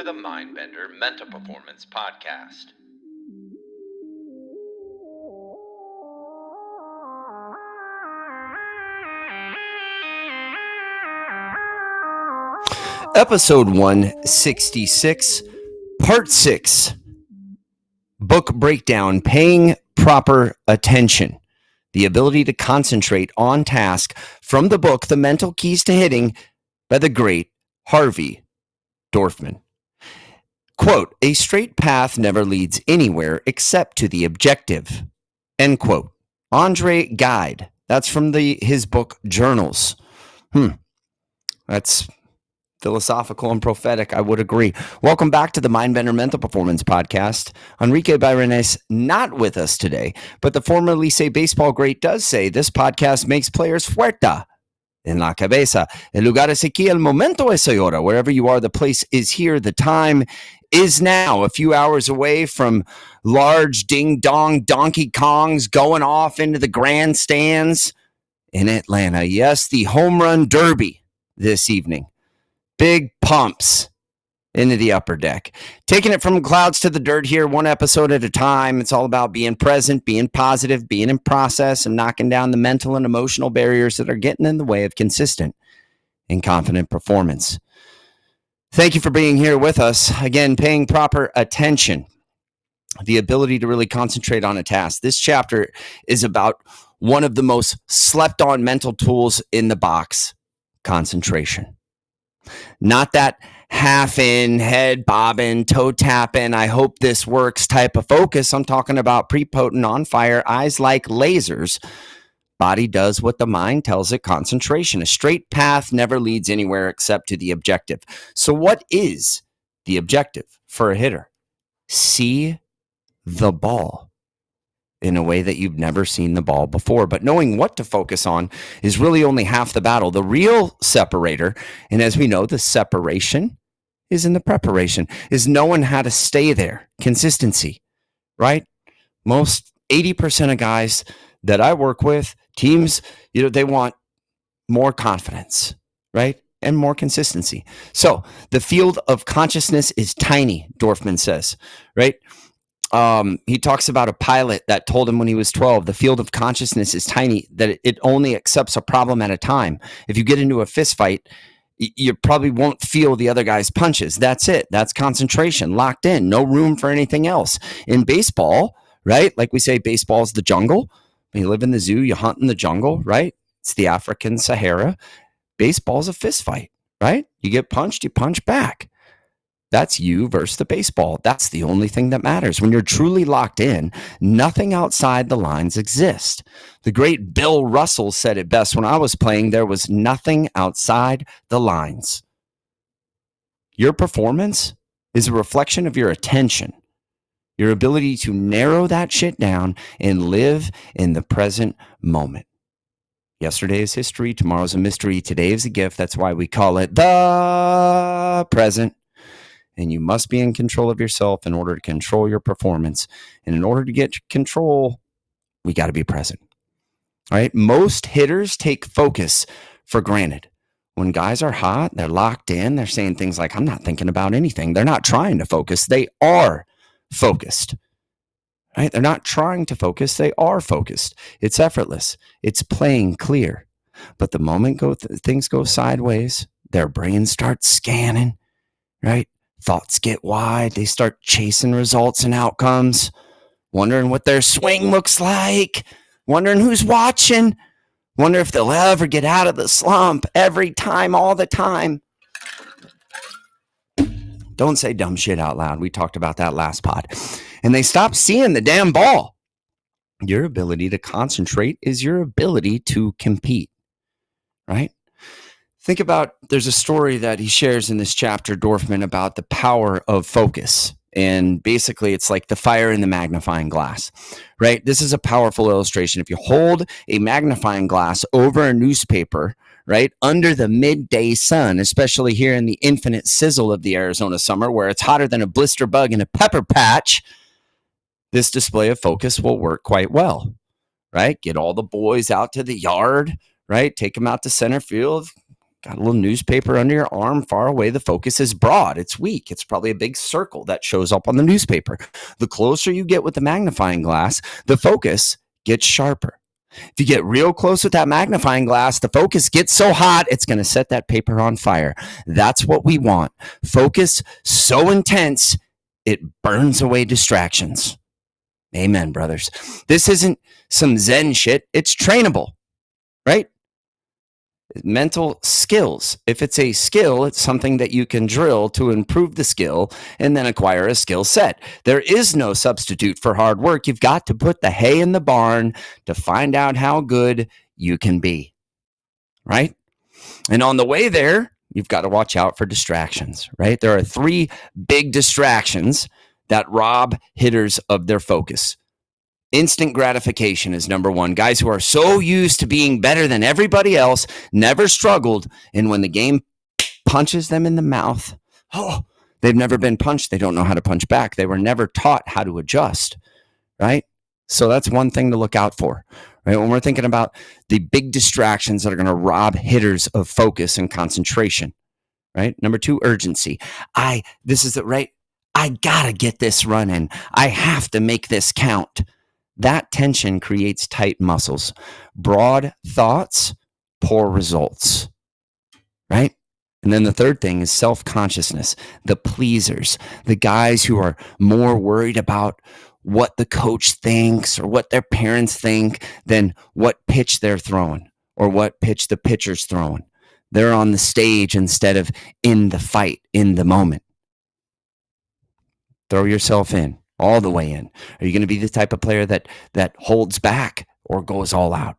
to the MINDBENDER Mental Performance Podcast. Episode 166, Part 6, Book Breakdown, Paying Proper Attention, the ability to concentrate on task, from the book, The Mental Keys to Hitting, by the great Harvey Dorfman. Quote, a straight path never leads anywhere except to the objective, end quote. Andre Gide, that's from his book, Journals. That's philosophical and prophetic, I would agree. Welcome back to the MINDBENDER Mental Performance Podcast. Enrique Bayrones not with us today, but the former Licey baseball great does say this podcast makes players fuerta en la cabeza. El lugar es aquí, el momento es ahora. Wherever you are, the place is here. The time is now. A few hours away from large ding-dong Donkey Kongs going off into the grandstands in Atlanta. Yes, the home run derby this evening. Big pumps into the upper deck. Taking it from clouds to the dirt here, one episode at a time. It's all about being present, being positive, being in process, and knocking down the mental and emotional barriers that are getting in the way of consistent and confident performance. Thank you for being here with us. Again, paying proper attention, the ability to really concentrate on a task. This chapter is about one of the most slept on mental tools in the box, concentration. Not that half in, head bobbing, toe tapping, I hope this works type of focus. I'm talking about prepotent, on fire, eyes like lasers. Body does what the mind tells it, concentration. A straight path never leads anywhere except to the objective. So what is the objective for a hitter? See the ball in a way that you've never seen the ball before. But knowing what to focus on is really only half the battle. The real separator, and as we know, the separation is in the preparation, is knowing how to stay there. Consistency, right? Most 80% of guys that I work with, teams, they want more confidence, right? And more consistency. So the field of consciousness is tiny, Dorfman says, right? He talks about a pilot that told him when he was 12, the field of consciousness is tiny, that it only accepts a problem at a time. If you get into a fist fight, you probably won't feel the other guy's punches. That's it. That's concentration, locked in, no room for anything else. In baseball, right? Like we say, baseball's the jungle. When you live in the zoo, you hunt in the jungle, right? It's the African Sahara. Baseball's a fist fight, right? You get punched, you punch back. That's you versus the baseball. That's the only thing that matters. When you're truly locked in, nothing outside the lines exists. The great Bill Russell said it best when I was playing, there was nothing outside the lines. Your performance is a reflection of your attention, your ability to narrow that shit down and live in the present moment. Yesterday is history. Tomorrow's a mystery. Today is a gift. That's why we call it the present. And you must be in control of yourself in order to control your performance. And in order to get control, we got to be present. All right. Most hitters take focus for granted. When guys are hot, they're locked in. They're saying things like, I'm not thinking about anything. They're not trying to focus. They are focused. Right? They're not trying to focus. They are focused. It's effortless. It's playing clear. But the moment things go sideways, their brains start scanning, right? Thoughts get wide. They start chasing results and outcomes, wondering what their swing looks like, wondering who's watching, wonder if they'll ever get out of the slump every time, all the time. Don't say dumb shit out loud. We talked about that last pod. And they stop seeing the damn ball. Your ability to concentrate is your ability to compete, right? Think about, there's a story that he shares in this chapter, Dorfman, about the power of focus. And basically, it's like the fire in the magnifying glass, right? This is a powerful illustration. If you hold a magnifying glass over a newspaper, right, under the midday sun, especially here in the infinite sizzle of the Arizona summer, where it's hotter than a blister bug in a pepper patch, this display of focus will work quite well, right? Get all the boys out to the yard, right? Take them out to center field. Got a little newspaper under your arm far away. The focus is broad. It's weak. It's probably a big circle that shows up on the newspaper. The closer you get with the magnifying glass, the focus gets sharper. If you get real close with that magnifying glass, the focus gets so hot, it's going to set that paper on fire. That's what we want. Focus so intense, it burns away distractions. Amen, brothers. This isn't some Zen shit. It's trainable, right? Mental skills. If it's a skill, it's something that you can drill to improve the skill and then acquire a skill set. There is no substitute for hard work. You've got to put the hay in the barn to find out how good you can be, right? And on the way there, you've got to watch out for distractions, right? There are 3 big distractions that rob hitters of their focus. Instant gratification is number 1. Guys who are so used to being better than everybody else, never struggled, and when the game punches them in the mouth, they've never been punched. They don't know how to punch back. They were never taught how to adjust, right? So that's one thing to look out for, right? When we're thinking about the big distractions that are going to rob hitters of focus and concentration, right? Number 2, urgency. This is it, right? I got to get this running. I have to make this count. That tension creates tight muscles. Broad thoughts, poor results, right? And then the third thing is self-consciousness, the pleasers, the guys who are more worried about what the coach thinks or what their parents think than what pitch they're throwing or what pitch the pitcher's throwing. They're on the stage instead of in the fight, in the moment. Throw yourself in. All the way in. Are you going to be the type of player that holds back or goes all out?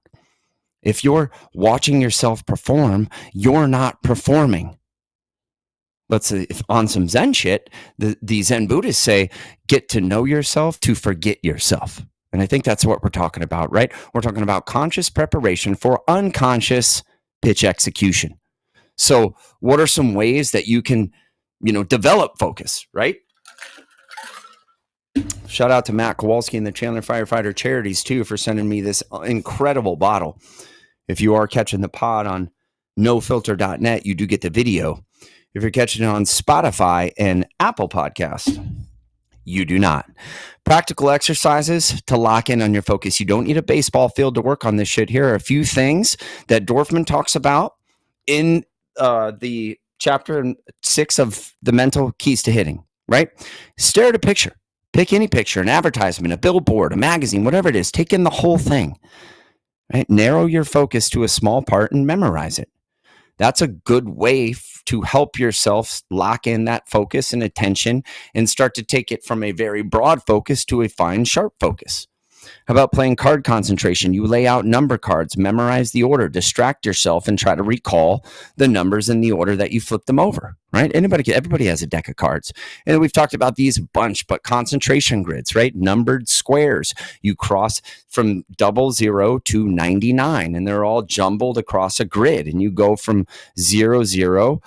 If you're watching yourself perform, you're not performing. Let's say if on some Zen shit, the Zen Buddhists say, get to know yourself to forget yourself. And I think that's what we're talking about, right? We're talking about conscious preparation for unconscious pitch execution. So what are some ways that you can, develop focus, right? Shout out to Matt Kowalski and the Chandler Firefighter Charities, too, for sending me this incredible bottle. If you are catching the pod on nofilter.net, you do get the video. If you're catching it on Spotify and Apple Podcasts, you do not. Practical exercises to lock in on your focus. You don't need a baseball field to work on this shit. Here are a few things that Dorfman talks about in the chapter 6 of the mental keys to hitting, right? Stare at a picture. Pick any picture, an advertisement, a billboard, a magazine, whatever it is. Take in the whole thing, right? Narrow your focus to a small part and memorize it. That's a good way to help yourself lock in that focus and attention and start to take it from a very broad focus to a fine, sharp focus. How about playing card concentration? You lay out number cards, memorize the order, distract yourself, and try to recall the numbers in the order that you flip them over, right? Everybody has a deck of cards. And we've talked about these a bunch, but concentration grids, right? Numbered squares. You cross from 00 to 99, and they're all jumbled across a grid. And you go from 00,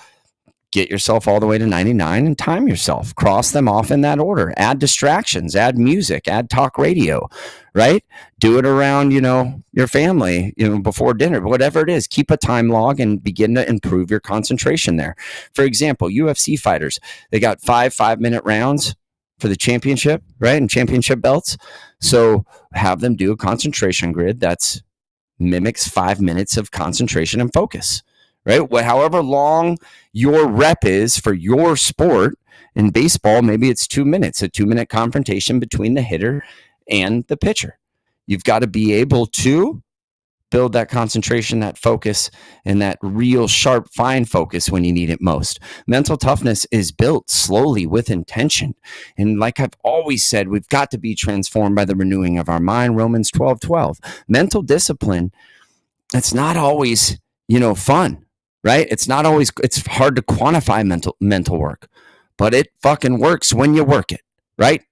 get yourself all the way to 99 and time yourself. Cross them off in that order. Add distractions, add music, add talk radio, right? Do it around, your family, before dinner, whatever it is. Keep a time log and begin to improve your concentration there. For example, UFC fighters, they got 5-minute rounds for the championship, right? And championship belts. So have them do a concentration grid that's mimics 5 minutes of concentration and focus. Right? However long your rep is for your sport, in baseball, maybe it's 2 minutes, a 2-minute confrontation between the hitter and the pitcher. You've got to be able to build that concentration, that focus, and that real sharp, fine focus when you need it most. Mental toughness is built slowly with intention. And like I've always said, we've got to be transformed by the renewing of our mind, Romans 12:12. Mental discipline, it's not always, fun. Right? It's hard to quantify mental work, but it fucking works when you work it, right?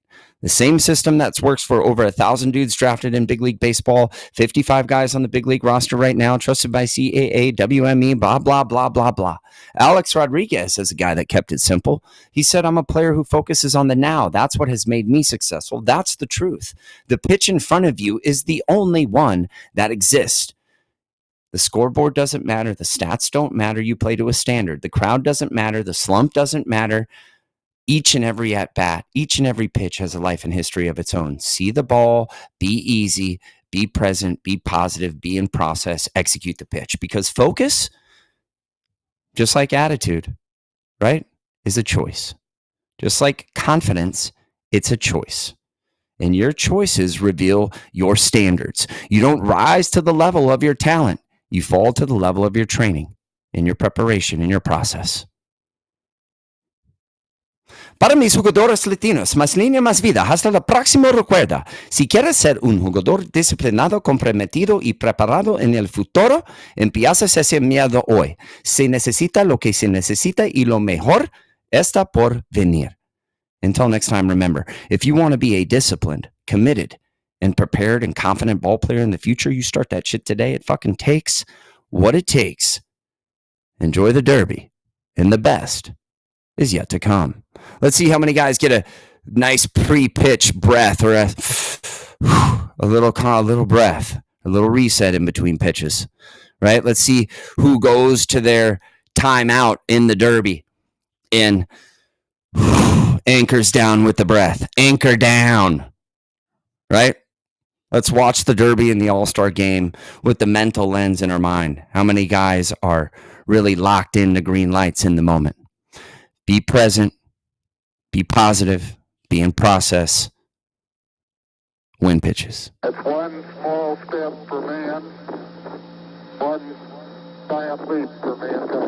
The same system that works for over 1,000 dudes drafted in big league baseball, 55 guys on the big league roster right now, trusted by CAA, WME, blah, blah, blah, blah, blah. Alex Rodriguez is a guy that kept it simple. He said, I'm a player who focuses on the now. That's what has made me successful. That's the truth. The pitch in front of you is the only one that exists. The scoreboard doesn't matter. The stats don't matter. You play to a standard. The crowd doesn't matter. The slump doesn't matter. Each and every at-bat, each and every pitch has a life and history of its own. See the ball, be easy, be present, be positive, be in process, execute the pitch. Because focus, just like attitude, right, is a choice. Just like confidence, it's a choice. And your choices reveal your standards. You don't rise to the level of your talent. You fall to the level of your training, in your preparation, in your process. Para mis jugadores latinos, más línea, más vida. Hasta la próxima recuerda, si quieres ser un jugador disciplinado, comprometido y preparado en el futuro, empiezas ese miedo hoy. Se necesita lo que se necesita y lo mejor está por venir. Until next time, remember, if you want to be a disciplined, committed, and prepared and confident ball player in the future, you start that shit today. It fucking takes what it takes. Enjoy the derby, and the best is yet to come. Let's see how many guys get a nice pre-pitch breath or a little breath, a little reset in between pitches, right? Let's see who goes to their timeout in the derby and anchors down with the breath. Anchor down, right? Let's watch the derby and the all-star game with the mental lens in our mind. How many guys are really locked into green lights in the moment? Be present, be positive, be in process, win pitches. That's one small step for man, one giant leap for mankind.